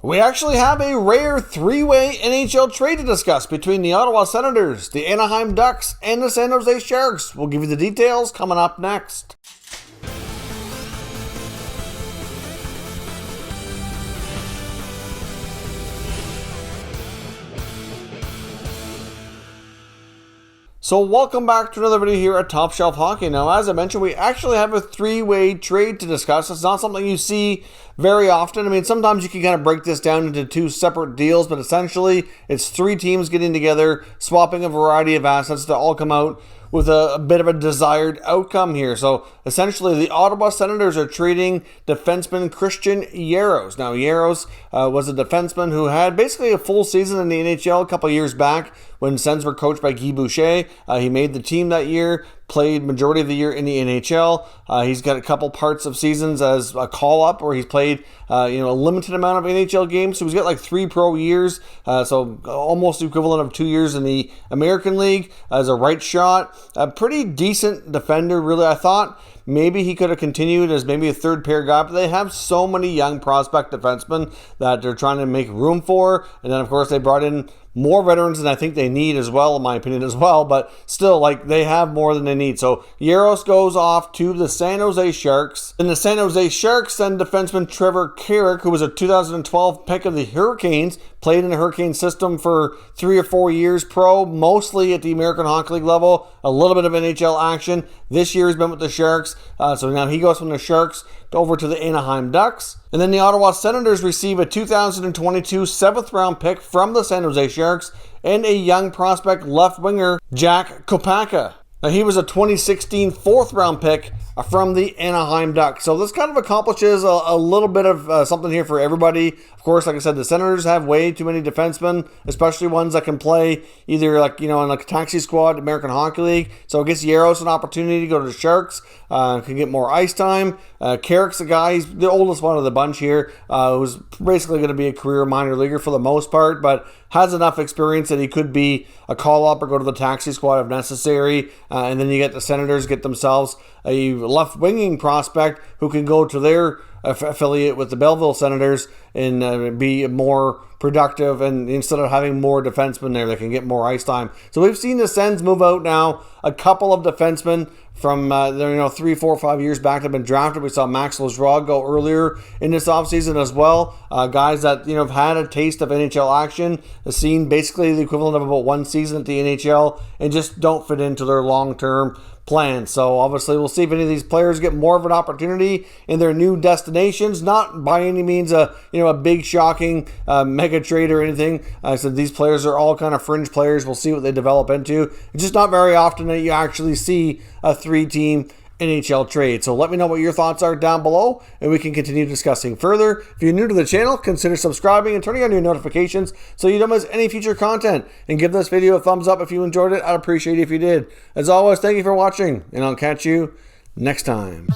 We actually have a rare three-way NHL trade to discuss between the Ottawa Senators, the Anaheim Ducks, and the San Jose Sharks. We'll give you the details coming up next. So welcome back to another video here at Top Shelf Hockey. Now, as I mentioned, we actually have a three-way trade to discuss. It's not something you see very often. I mean, sometimes you can kind of break this down into two separate deals, but essentially it's three teams getting together, swapping a variety of assets to all come out with a bit of a desired outcome here. So essentially the Ottawa Senators are trading defenseman Christian Jaros. Now Jaros was a defenseman who had basically a full season in the NHL a couple years back when Sens were coached by Guy Boucher. He made the team that year, played majority of the year in the NHL. He's got a couple parts of seasons as a call-up where he's played a limited amount of NHL games. So he's got like 3 pro years, so almost equivalent of 2 years in the American League as a right shot. A pretty decent defender, really. I thought maybe he could have continued as maybe a third pair guy, but they have so many young prospect defensemen that they're trying to make room for. And then, of course, they brought in more veterans than I think they need as well, in my opinion as well, but still, like, they have more than they need. So Jaros goes off to the San Jose Sharks. And the San Jose Sharks send defenseman Trevor Carrick, who was a 2012 pick of the Hurricanes, played in the Hurricane system for 3 or 4 years pro, mostly at the American Hockey League level, a little bit of NHL action. This year he's been with the Sharks, so now he goes from the Sharks over to the Anaheim Ducks. And then the Ottawa Senators receive a 2022 7th round pick from the San Jose Sharks and a young prospect left winger, Jack Kopaka. Now, he was a 2016 4th round pick from the Anaheim Ducks. So this kind of accomplishes a little bit of something here for everybody. Of course, like I said, the Senators have way too many defensemen, especially ones that can play either in like a taxi squad, American Hockey League. So it gives Jaros an opportunity to go to the Sharks, can get more ice time. Carrick's a guy, he's the oldest one of the bunch here, who's basically going to be a career minor leaguer for the most part, but has enough experience that he could be a call-up or go to the taxi squad if necessary. And then you get the Senators get themselves a left-winging prospect who can go to their affiliate with the Belleville Senators and be more productive, and instead of having more defensemen there, they can get more ice time. So we've seen the Sens move out now a couple of defensemen from 3, 4, 5 years back that have been drafted. We saw Max Lazar go earlier in this offseason as well. Guys that have had a taste of NHL action, have seen basically the equivalent of about 1 season at the NHL, and just don't fit into their long-term plan. So obviously we'll see if any of these players get more of an opportunity in their new destinations. Not by any means a big shocking mega trade or anything. So these players are all kind of fringe players. We'll see what they develop into. It's just not very often that you actually see a 3-team NHL trade. So let me know what your thoughts are down below, and we can continue discussing further. If you're new to the channel, consider subscribing and turning on your notifications so you don't miss any future content. And give this video a thumbs up if you enjoyed it. I'd appreciate it if you did. As always, thank you for watching, and I'll catch you next time.